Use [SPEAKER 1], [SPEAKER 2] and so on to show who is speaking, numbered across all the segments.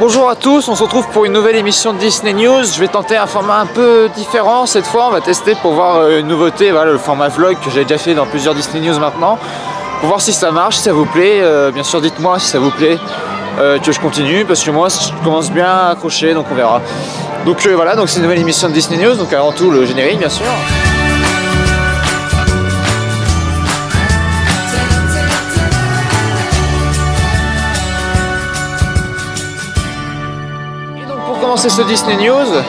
[SPEAKER 1] Bonjour à tous, on se retrouve pour une nouvelle émission de Disney News. Je vais tenter un format un peu différent cette fois, on va tester pour voir une nouveauté, voilà, le format vlog que j'ai déjà fait dans plusieurs Disney News maintenant. Pour voir si ça marche, si ça vous plaît, bien sûr dites-moi si ça vous plaît que je continue, parce que moi je commence bien à accrocher, donc on verra. Donc voilà, donc c'est une nouvelle émission de Disney News, donc avant tout le générique bien sûr. Pour commencer ce Disney News,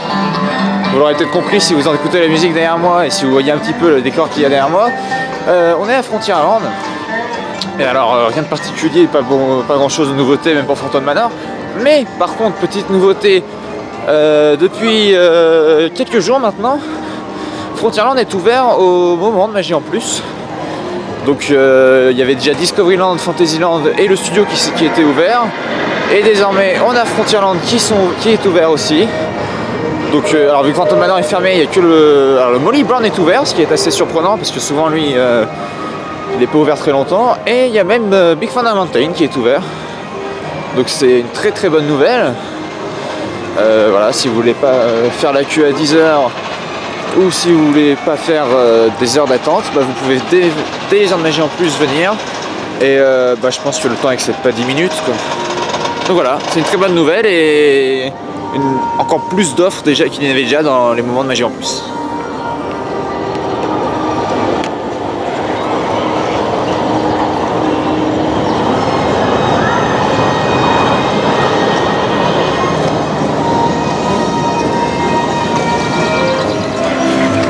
[SPEAKER 1] vous l'aurez peut-être compris si vous en écoutez la musique derrière moi et si vous voyez un petit peu le décor qu'il y a derrière moi, on est à Frontierland. Et alors rien de particulier, pas grand chose de nouveauté même pour Phantom Manor, mais par contre petite nouveauté depuis quelques jours maintenant, Frontierland est ouvert au moment de Magie en Plus. Donc il y avait déjà Discoveryland, Fantasyland et le studio qui était ouvert. Et désormais on a Frontierland qui est ouvert aussi. Donc alors vu que Phantom Manor est fermé, il n'y a que le Molly Brown est ouvert, ce qui est assez surprenant parce que souvent lui il n'est pas ouvert très longtemps. Et il y a même Big Thunder Mountain qui est ouvert. Donc c'est une très très bonne nouvelle. Voilà, si vous voulez pas faire la queue à 10 h ou si vous voulez pas faire des heures d'attente, bah, vous pouvez dès les heures de Magie en Plus venir. Et bah, je pense que le temps n'excède pas 10 minutes quoi. Donc voilà, c'est une très bonne nouvelle et encore plus d'offres déjà qu'il y en avait déjà dans les moments de Magie en Plus.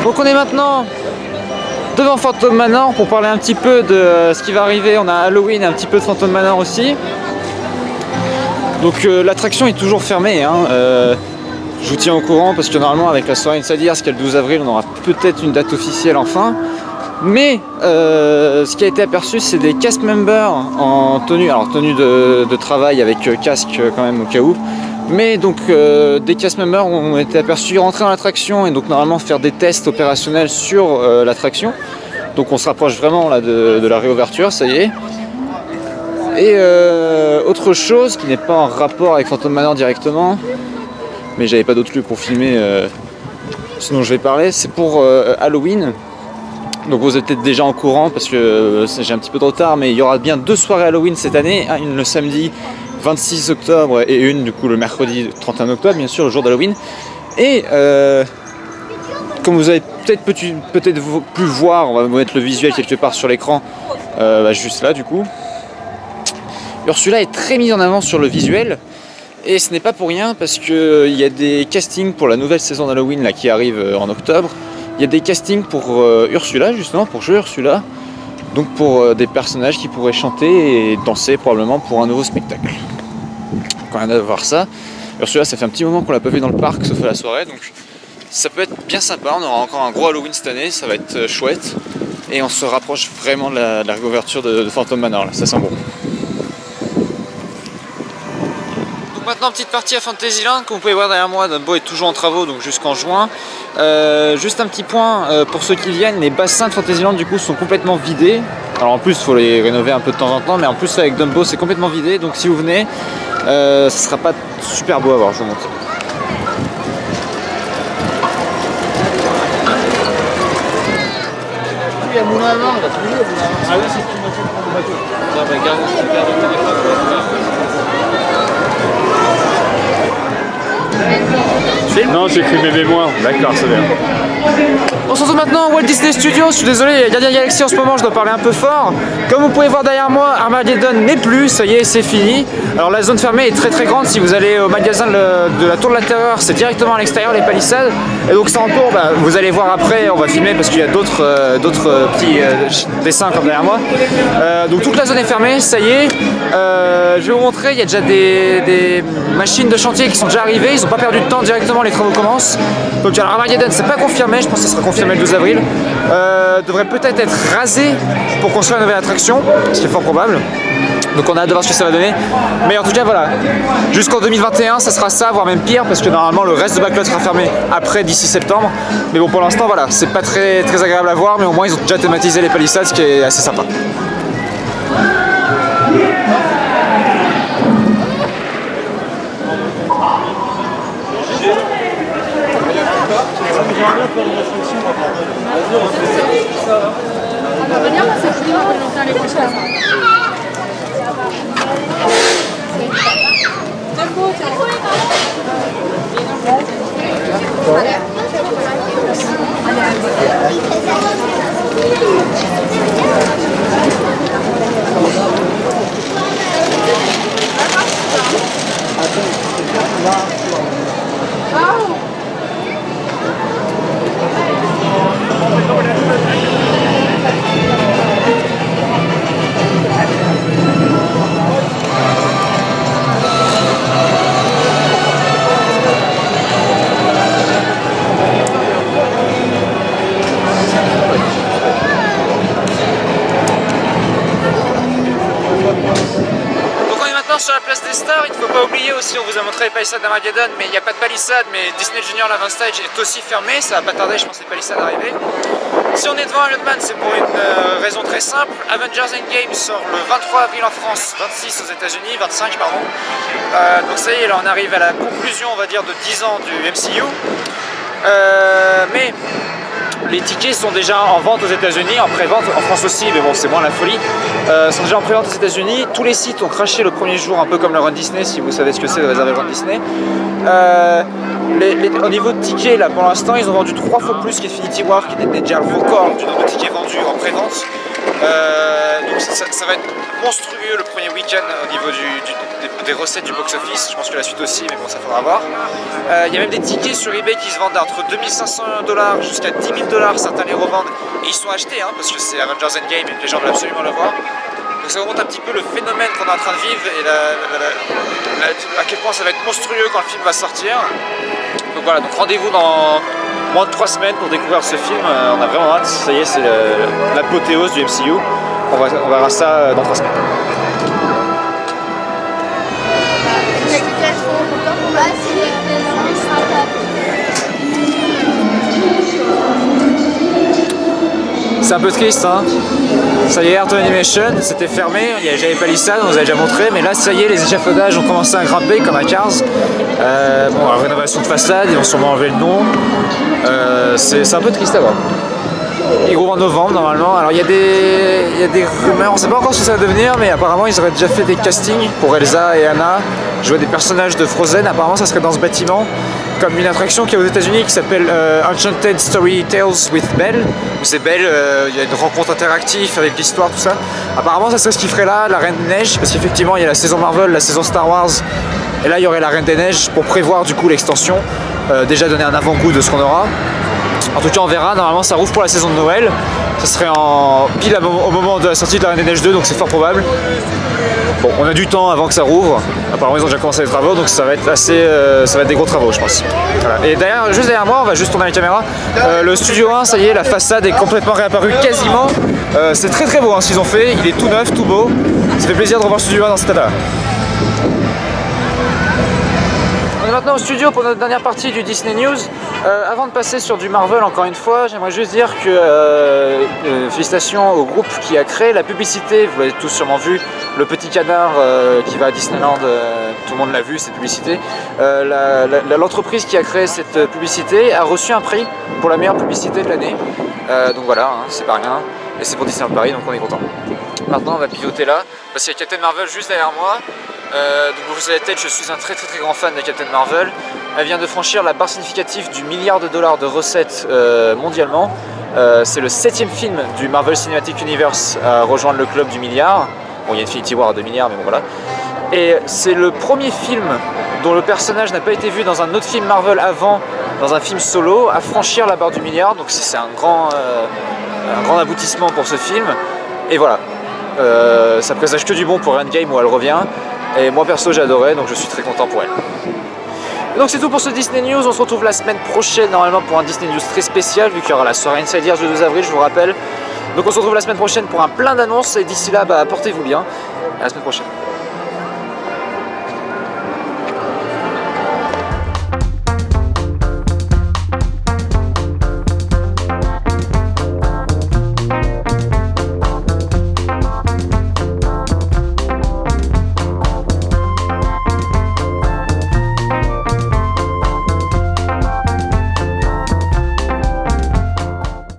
[SPEAKER 1] Donc on est maintenant devant Phantom Manor pour parler un petit peu de ce qui va arriver. On a Halloween et un petit peu de Phantom Manor aussi. Donc l'attraction est toujours fermée, hein. Je vous tiens au courant parce que normalement avec la soirée Inside Ears, qui est le 12 avril, on aura peut-être une date officielle enfin. Mais ce qui a été aperçu, c'est des cast members en tenue, alors tenue de travail avec casque quand même au cas où. Mais donc des cast members ont été aperçus rentrer dans l'attraction et donc normalement faire des tests opérationnels sur l'attraction. Donc on se rapproche vraiment là de la réouverture, ça y est. Et autre chose qui n'est pas en rapport avec Phantom Manor directement, mais j'avais pas d'autre lieu pour filmer ce dont je vais parler, c'est pour Halloween. Donc vous êtes peut-être déjà en courant parce que j'ai un petit peu de retard, mais il y aura bien 2 soirées Halloween cette année, une le samedi 26 octobre et une du coup le mercredi 31 octobre, bien sûr le jour d'Halloween. Et comme vous avez peut-être pu voir, on va vous mettre le visuel quelque part sur l'écran, juste là du coup. Ursula est très mise en avant sur le visuel et ce n'est pas pour rien parce qu'il y a des castings pour la nouvelle saison d'Halloween là, qui arrive en octobre. Il y a des castings pour Ursula justement, pour jouer Ursula, donc pour des personnages qui pourraient chanter et danser probablement pour un nouveau spectacle. Quand on a de voir ça, Ursula ça fait un petit moment qu'on l'a pas vu dans le parc sauf à la soirée, donc ça peut être bien sympa. On aura encore un gros Halloween cette année, ça va être chouette et on se rapproche vraiment de la réouverture de Phantom Manor là, ça sent bon. Maintenant petite partie à Fantasyland, comme vous pouvez voir derrière moi, Dumbo est toujours en travaux donc jusqu'en juin. Juste un petit point pour ceux qui viennent, les bassins de Fantasyland du coup sont complètement vidés. Alors en plus il faut les rénover un peu de temps en temps, mais en plus avec Dumbo c'est complètement vidé, donc si vous venez, ce sera pas super beau à voir, je vous montre. Il y a Moulin à Vent, là, tu veux dire. Ah ouais, c'est une voiture pour le bateau. Ça va garder super de
[SPEAKER 2] Non, j'écris mes mémoires. D'accord, c'est bien.
[SPEAKER 1] On se retrouve maintenant à Walt Disney Studios. Je suis désolé, il y a Guardians Galaxy en ce moment, je dois parler un peu fort. Comme vous pouvez voir derrière moi, Armageddon n'est plus, ça y est, c'est fini. Alors la zone fermée est très très grande. Si vous allez au magasin de la Tour de la Terreur, c'est directement à l'extérieur, les palissades. Et donc ça entoure, bah, vous allez voir après, on va filmer parce qu'il y a d'autres petits dessins comme derrière moi. Donc toute la zone est fermée, ça y est. Je vais vous montrer, il y a déjà des machines de chantier qui sont déjà arrivées. Ils n'ont pas perdu de temps, directement les travaux commencent. Donc alors Armageddon, c'est pas confirmé, je pense que ça sera confirmé le 12 avril. Devrait peut-être être rasé pour construire une nouvelle attraction, ce qui est fort probable. Donc on a hâte de voir ce que ça va donner. Mais en tout cas voilà, jusqu'en 2021 ça sera ça, voire même pire, parce que normalement le reste de Backlot sera fermé après d'ici septembre. Mais bon pour l'instant voilà, c'est pas très agréable à voir, mais au moins ils ont déjà thématisé les palissades, ce qui est assez sympa. Sur la place des stars, il ne faut pas oublier aussi, on vous a montré les palissades d'Armageddon, mais il n'y a pas de palissade, mais Disney Junior Lava Stage est aussi fermé, ça va pas tarder je pense les palissades d'arriver. Si on est devant Iron Man, c'est pour une raison très simple. Avengers Endgame sort le 23 avril en France, 26 aux États-Unis, 25 pardon. Donc ça y est, là on arrive à la conclusion on va dire de 10 ans du MCU. Mais les tickets sont déjà en vente aux États-Unis, en pré-vente, en France aussi, mais bon, c'est moins la folie. Sont déjà en pré-vente aux États-Unis. Tous les sites ont craché le premier jour, un peu comme le Run Disney, si vous savez ce que c'est de réserver le Run Disney. Au niveau de tickets, là, pour l'instant, ils ont vendu 3 fois plus qu'Infinity War, qui était déjà le record du nombre de tickets vendus en pré-vente. Donc ça va être monstrueux le premier week-end au niveau des recettes du box-office. Je pense que la suite aussi, mais bon, ça faudra voir. Il y a même des tickets sur eBay qui se vendent entre 2500 $ jusqu'à 10 000 $. Certains les revendent et ils sont achetés hein, parce que c'est Avengers Endgame et que les gens veulent absolument le voir. Donc ça vous montre un petit peu le phénomène qu'on est en train de vivre et à quel point ça va être monstrueux quand le film va sortir. Donc voilà, donc rendez-vous dans moins de 3 semaines pour découvrir ce film. On a vraiment hâte, ça y est, c'est l'apothéose du MCU. On verra ça dans 3 semaines. C'est un peu triste, hein. Ça y est, Art Animation, c'était fermé, j'avais pas Palissade, on vous a déjà montré, mais là ça y est, les échafaudages ont commencé à grimper comme à Cars. Bon, la rénovation de façade, ils vont sûrement enlever le nom. C'est un peu triste à voir. Il rouvre en novembre normalement. Alors il y a des rumeurs, on sait pas encore ce que ça va devenir, mais apparemment ils auraient déjà fait des castings pour Elsa et Anna, jouer des personnages de Frozen. Apparemment ça serait dans ce bâtiment, comme une attraction qui est aux États-Unis qui s'appelle Enchanted Story Tales with Belle. C'est Belle, il y a une rencontre interactive avec l'histoire, tout ça. Apparemment ça serait ce qu'il ferait là, la Reine des Neiges, parce qu'effectivement il y a la saison Marvel, la saison Star Wars, et là il y aurait la Reine des Neiges pour prévoir du coup l'extension, déjà donner un avant-goût de ce qu'on aura. En tout cas on verra, normalement ça rouvre pour la saison de Noël, ça serait pile au moment de la sortie de la Reine des Neiges 2, donc c'est fort probable. Bon, on a du temps avant que ça rouvre, apparemment ils ont déjà commencé les travaux, donc ça va être ça va être des gros travaux je pense. Voilà. Et d'ailleurs, juste derrière moi, on va juste tourner la caméra, le studio 1, ça y est, la façade est complètement réapparue quasiment. C'est très très beau hein, ce qu'ils ont fait, il est tout neuf, tout beau, ça fait plaisir de revoir le studio 1 dans cet état-là. On est maintenant au studio pour notre dernière partie du Disney News. Avant de passer sur du Marvel encore une fois, j'aimerais juste dire que félicitations au groupe qui a créé la publicité, vous l'avez tous sûrement vu, le petit canard qui va à Disneyland, tout le monde l'a vu cette publicité. L'entreprise qui a créé cette publicité a reçu un prix pour la meilleure publicité de l'année. Donc voilà, hein, c'est pas rien, et c'est pour Disneyland Paris, donc on est content. Maintenant on va pivoter là, parce qu'il y a Captain Marvel juste derrière moi. Donc vous savez peut-être, je suis un très grand fan de Captain Marvel. Elle vient de franchir la barre significative du $1 milliard de recettes mondialement. C'est le 7e film du Marvel Cinematic Universe à rejoindre le club du milliard. Bon, il y a Infinity War à 2 milliards, mais bon voilà. Et c'est le premier film dont le personnage n'a pas été vu dans un autre film Marvel avant, dans un film solo, à franchir la barre du milliard. Donc c'est un grand aboutissement pour ce film. Et voilà, ça présage que du bon pour Endgame où elle revient. Et moi perso j'ai adoré, donc je suis très content pour elle. Et donc c'est tout pour ce Disney News, on se retrouve la semaine prochaine normalement pour un Disney News très spécial, vu qu'il y aura la soirée Inside Ears le 12 avril, je vous rappelle. Donc on se retrouve la semaine prochaine pour un plein d'annonces, et d'ici là, portez-vous bien, à la semaine prochaine.